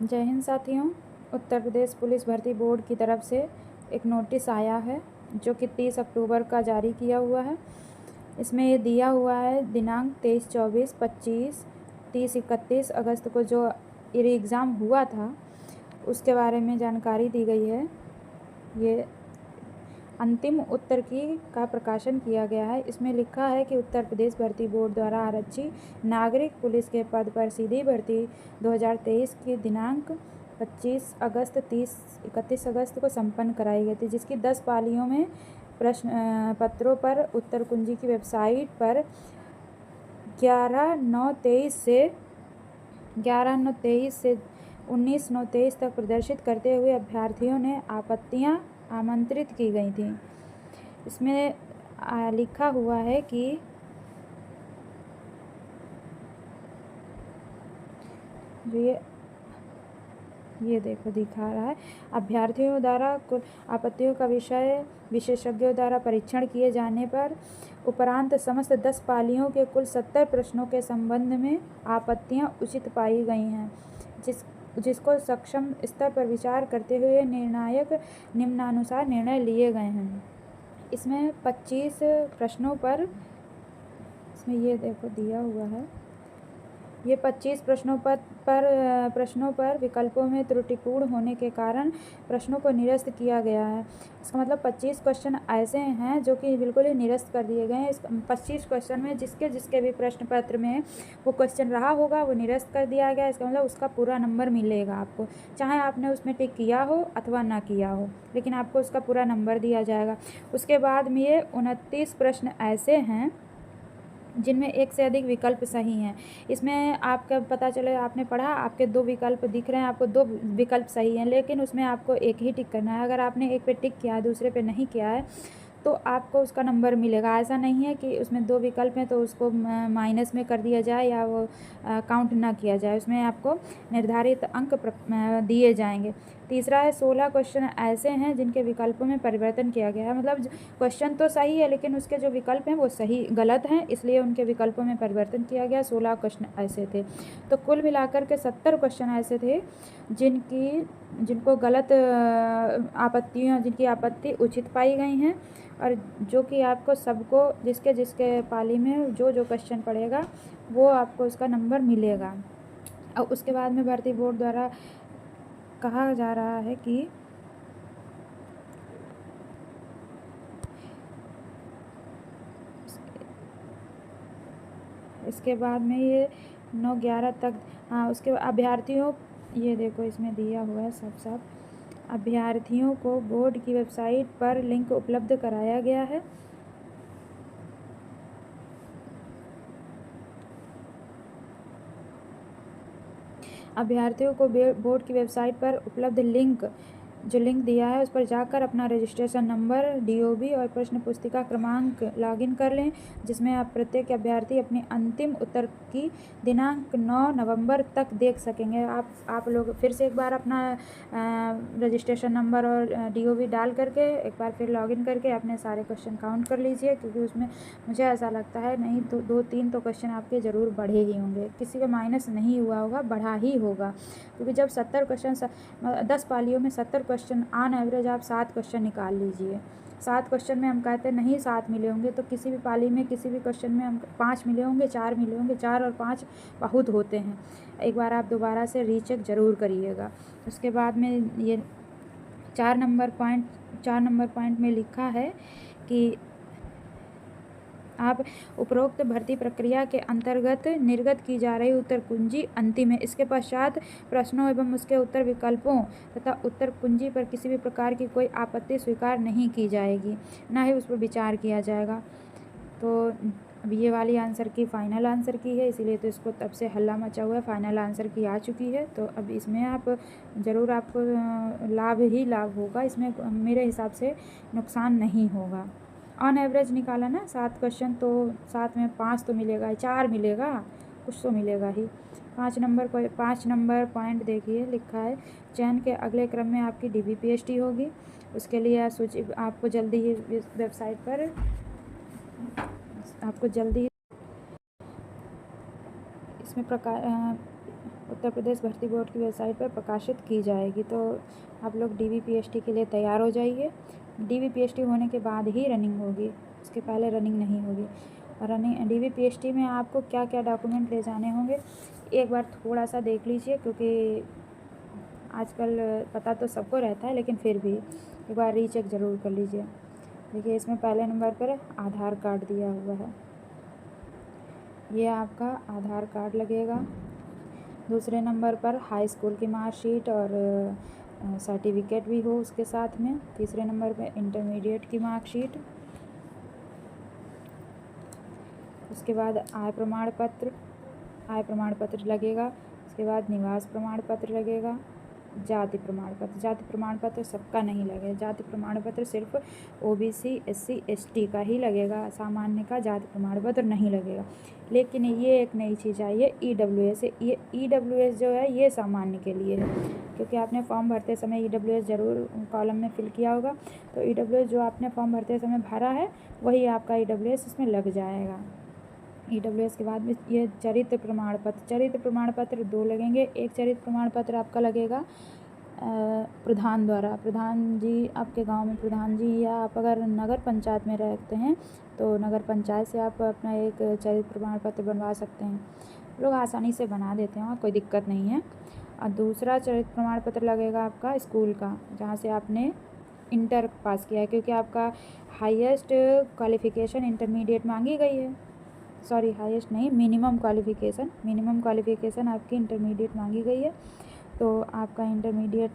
जय हिंद साथियों। उत्तर प्रदेश पुलिस भर्ती बोर्ड की तरफ से एक नोटिस आया है जो कि 30 अक्टूबर का जारी किया हुआ है। इसमें ये दिया हुआ है दिनांक 23, 24, 25, 30, 31 अगस्त को जो एग्ज़ाम हुआ था उसके बारे में जानकारी दी गई है। ये अंतिम उत्तर का प्रकाशन किया गया है। इसमें लिखा है कि उत्तर प्रदेश भर्ती बोर्ड द्वारा आरक्षी नागरिक पुलिस के पद पर सीधी भर्ती 2023 की दिनांक 25 अगस्त 30 31 अगस्त को संपन्न कराई गई थी, जिसकी 10 पालियों में प्रश्न पत्रों पर उत्तर कुंजी की वेबसाइट पर 11/9/23 से 19/9/23 तक प्रदर्शित करते हुए अभ्यर्थियों ने आपत्तियां आमंत्रित की गई थी। इसमें लिखा हुआ है कि ये देखो दिखा रहा है, अभ्यर्थियों द्वारा कुल आपत्तियों का विषय विशेषज्ञों द्वारा परीक्षण किए जाने पर उपरांत समस्त 10 पालियों के कुल 70 प्रश्नों के संबंध में आपत्तियां उचित पाई गई हैं, जिसको सक्षम स्तर पर विचार करते हुए निर्णायक निम्नानुसार निर्णय लिए गए हैं। इसमें 25 प्रश्नों पर इसमें ये देखो दिया हुआ है, ये 25 प्रश्नों पर विकल्पों में त्रुटिपूर्ण होने के कारण प्रश्नों को निरस्त किया गया है। इसका मतलब 25 क्वेश्चन ऐसे हैं जो कि बिल्कुल ही निरस्त कर दिए गए हैं। इस 25 क्वेश्चन में जिसके भी प्रश्न पत्र में वो क्वेश्चन रहा होगा वो निरस्त कर दिया गया। इसका मतलब उसका पूरा नंबर मिलेगा आपको, चाहे आपने उसमें टिक किया हो अथवा ना किया हो, लेकिन आपको उसका पूरा नंबर दिया जाएगा। उसके बाद में ये 29 प्रश्न ऐसे हैं जिनमें एक से अधिक विकल्प सही हैं। इसमें आपका पता चले, आपने पढ़ा, आपके 2 विकल्प दिख रहे हैं, आपको 2 विकल्प सही हैं, लेकिन उसमें आपको एक ही टिक करना है। अगर आपने एक पे टिक किया है, दूसरे पे नहीं किया है, तो आपको उसका नंबर मिलेगा। ऐसा नहीं है कि उसमें 2 विकल्प हैं तो उसको माइनस में कर दिया जाए या वो काउंट ना किया जाए। उसमें आपको निर्धारित अंक दिए जाएंगे। तीसरा है 16 क्वेश्चन ऐसे हैं जिनके विकल्पों में परिवर्तन किया गया है। मतलब क्वेश्चन तो सही है लेकिन उसके जो विकल्प हैं वो सही गलत हैं, इसलिए उनके विकल्पों में परिवर्तन किया गया। 16 क्वेश्चन ऐसे थे। तो कुल मिलाकर के 70 क्वेश्चन ऐसे थे जिनको गलत जिनकी आपत्ति उचित पाई गई हैं, और जो कि आपको सबको जिसके पाली में जो क्वेश्चन पड़ेगा वो आपको उसका नंबर मिलेगा। और उसके बाद में भर्ती बोर्ड द्वारा कहा जा रहा है कि इसके बाद में ये 9/11 तक, हाँ, उसके अभ्यर्थियों, ये देखो इसमें दिया हुआ है सब अभ्यर्थियों को बोर्ड की वेबसाइट पर लिंक उपलब्ध कराया गया है। अभ्यर्थियों को बोर्ड की वेबसाइट पर उपलब्ध लिंक दिया है उस पर जाकर अपना रजिस्ट्रेशन नंबर, DOB और प्रश्न पुस्तिका क्रमांक लॉगिन कर लें, जिसमें आप प्रत्येक अभ्यर्थी अपने अंतिम उत्तर की दिनांक 9 नवंबर तक देख सकेंगे। आप लोग फिर से एक बार अपना रजिस्ट्रेशन नंबर और DOB डाल करके एक बार फिर लॉगिन करके अपने सारे क्वेश्चन काउंट कर लीजिए, क्योंकि उसमें मुझे ऐसा लगता है नहीं तो 2-3 तो क्वेश्चन आपके ज़रूर बढ़े ही होंगे। किसी का माइनस नहीं हुआ होगा, बढ़ा ही होगा, क्योंकि जब 70 क्वेश्चन 10 पालियों में 70 क्वेश्चन, ऑन एवरेज आप 7 क्वेश्चन निकाल लीजिए। 7 क्वेश्चन में हम कहते हैं नहीं 7 मिले होंगे, तो किसी भी पाली में किसी भी क्वेश्चन में हम 5 मिले होंगे, 4 मिले होंगे। 4 और 5 बहुत होते हैं। एक बार आप दोबारा से रीचेक ज़रूर करिएगा। उसके बाद में ये 4 नंबर पॉइंट में लिखा है कि आप उपरोक्त भर्ती प्रक्रिया के अंतर्गत निर्गत की जा रही उत्तर कुंजी अंतिम है। इसके पश्चात प्रश्नों एवं उसके उत्तर विकल्पों तथा उत्तर कुंजी पर किसी भी प्रकार की कोई आपत्ति स्वीकार नहीं की जाएगी, ना ही उस पर विचार किया जाएगा। तो अब ये वाली आंसर की फाइनल आंसर की है, इसीलिए तो इसको तब से हल्ला मचा हुआ है। फाइनल आंसर की आ चुकी है, तो अब इसमें आप ज़रूर आपको लाभ ही लाभ होगा। इसमें मेरे हिसाब से नुकसान नहीं होगा। ऑन एवरेज निकाला ना 7 क्वेश्चन, तो 7 में 5 तो मिलेगा, 4 मिलेगा, कुछ तो मिलेगा ही। 5 नंबर पॉइंट देखिए लिखा है, चयन के अगले क्रम में आपकी DBPST होगी। उसके लिए सूची आपको जल्दी ही इस वेबसाइट पर इसमें उत्तर प्रदेश भर्ती बोर्ड की वेबसाइट पर प्रकाशित की जाएगी। तो आप लोग DVPST के लिए तैयार हो जाइए। DVPST होने के बाद ही रनिंग होगी, उसके पहले रनिंग नहीं होगी। और रनिंग DVPST में आपको क्या क्या डॉक्यूमेंट ले जाने होंगे एक बार थोड़ा सा देख लीजिए, क्योंकि आजकल पता तो सबको रहता है, लेकिन फिर भी एक बार रीचेक ज़रूर कर लीजिए। देखिए, इसमें पहले नंबर पर आधार कार्ड दिया हुआ है, ये आपका आधार कार्ड लगेगा। दूसरे नंबर पर हाई स्कूल की मार्कशीट और सर्टिफिकेट भी हो उसके साथ में। तीसरे नंबर पर इंटरमीडिएट की मार्कशीट। उसके बाद आय प्रमाण पत्र लगेगा। उसके बाद निवास प्रमाण पत्र लगेगा। जाति प्रमाण पत्र सबका नहीं लगेगा। जाति प्रमाण पत्र सिर्फ OBC SC ST का ही लगेगा, सामान्य का जाति प्रमाण पत्र नहीं लगेगा। लेकिन ये एक नई चीज़ आई है, EWS। ये EWS जो है ये सामान्य के लिए है, क्योंकि आपने फॉर्म भरते समय EWS ज़रूर कॉलम में फिल किया होगा। तो EWS जो आपने फॉर्म भरते समय भरा है वही आपका EWS इसमें लग जाएगा। EWS के बाद में ये चरित्र प्रमाण पत्र 2 लगेंगे। एक चरित्र प्रमाण पत्र आपका लगेगा प्रधान द्वारा। प्रधान जी, आपके गांव में प्रधान जी, या आप अगर नगर पंचायत में रहते हैं तो नगर पंचायत से आप अपना एक चरित्र प्रमाण पत्र बनवा सकते हैं। लोग आसानी से बना देते हैं, कोई दिक्कत नहीं है। और दूसरा चरित्र प्रमाण पत्र लगेगा आपका स्कूल का, जहाँ से आपने इंटर पास किया है, क्योंकि आपका हाईएस्ट क्वालिफ़िकेशन इंटरमीडिएट मांगी गई है। सॉरी, हाईएस्ट नहीं, मिनिमम क्वालिफ़िकेशन आपकी इंटरमीडिएट मांगी गई है। तो आपका इंटरमीडिएट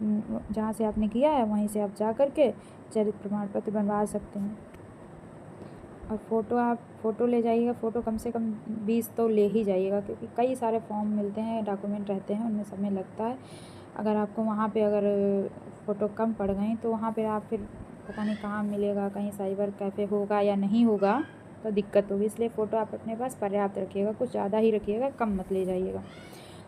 जहाँ से आपने किया है वहीं से आप जा कर के चरित्र प्रमाण पत्र बनवा सकते हैं। और फ़ोटो ले जाइएगा। फ़ोटो कम से कम 20 तो ले ही जाइएगा, क्योंकि कई सारे फॉर्म मिलते हैं, डॉक्यूमेंट रहते हैं, उनमें समय लगता है। अगर आपको वहाँ पे अगर फ़ोटो कम पड़ गई तो वहाँ पे आप फिर पता नहीं कहाँ मिलेगा, कहीं साइबर कैफ़े होगा या नहीं होगा, तो दिक्कत होगी। इसलिए फ़ोटो आप अपने पास पर्याप्त रखिएगा, कुछ ज़्यादा ही रखिएगा, कम मत ले जाइएगा।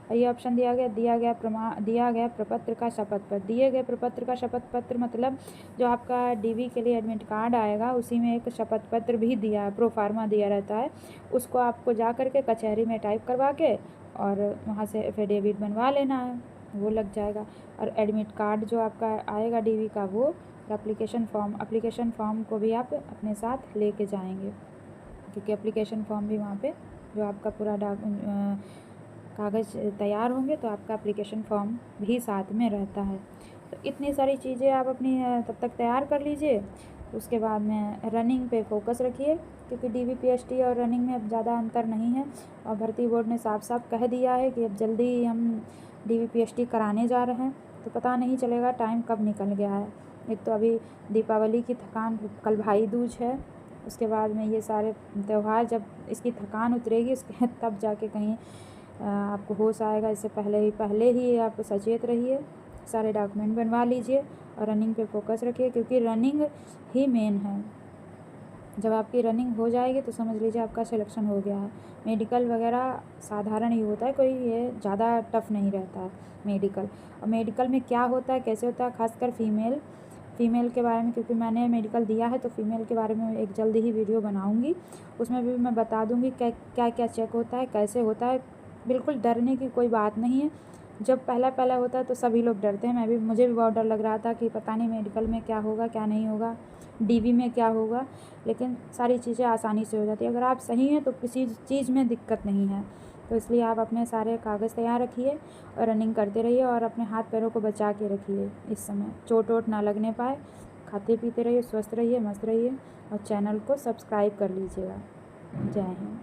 और ये ऑप्शन दिया गया प्रपत्र का शपथ पत्र। दिए गए प्रपत्र का शपथ पत्र मतलब जो आपका DV के लिए एडमिट कार्ड आएगा उसी में एक शपथ पत्र भी दिया है, प्रोफार्मा दिया रहता है। उसको आपको जा कर के कचहरी में टाइप करवा के और वहाँ से एफिडेविट बनवा लेना है, वो लग जाएगा। और एडमिट कार्ड जो आपका आएगा DV का, वो एप्लीकेशन फॉर्म को भी आप अपने साथ लेके जाएंगे, क्योंकि एप्लीकेशन फॉर्म भी वहाँ पे जो आपका पूरा कागज़ तैयार होंगे तो आपका एप्लीकेशन फॉर्म भी साथ में रहता है। तो इतनी सारी चीज़ें आप अपनी तब तक तैयार कर लीजिए। उसके बाद में रनिंग पे फोकस रखिए, क्योंकि DVPST और रनिंग में अब ज़्यादा अंतर नहीं है। और भर्ती बोर्ड ने साफ साफ कह दिया है कि अब जल्दी ही हम DVPST कराने जा रहे हैं, तो पता नहीं चलेगा टाइम कब निकल गया है। एक तो अभी दीपावली की थकान, कल भाई दूज है, उसके बाद में ये सारे त्यौहार, जब इसकी थकान उतरेगी उसके तब जाके कहीं आपको होश आएगा। इससे पहले ही आप सचेत रहिए, सारे डॉक्यूमेंट बनवा लीजिए और रनिंग पे फोकस रखिए, क्योंकि रनिंग ही मेन है। जब आपकी रनिंग हो जाएगी तो समझ लीजिए आपका सिलेक्शन हो गया है। मेडिकल वगैरह साधारण ही होता है, कोई ये ज़्यादा टफ नहीं रहता है मेडिकल। और मेडिकल में क्या होता है, कैसे होता है, खासकर फ़ीमेल के बारे में, क्योंकि मैंने मेडिकल दिया है तो फ़ीमेल के बारे में एक जल्दी ही वीडियो बनाऊँगी। उसमें भी मैं बता दूँगी क्या क्या चेक होता है, कैसे होता है। बिल्कुल डरने की कोई बात नहीं है। जब पहला होता है तो सभी लोग डरते हैं, मुझे भी बहुत डर लग रहा था कि पता नहीं मेडिकल में क्या होगा क्या नहीं होगा, DV में क्या होगा, लेकिन सारी चीज़ें आसानी से हो जाती है। अगर आप सही हैं तो किसी चीज़ में दिक्कत नहीं है। तो इसलिए आप अपने सारे कागज़ तैयार रखिए और रनिंग करते रहिए और अपने हाथ पैरों को बचा के रखिए। इस समय चोट वोट ना लगने पाए। खाते पीते रहिए, स्वस्थ रहिए, मस्त रहिए और चैनल को सब्सक्राइब कर लीजिएगा। जय हिंद।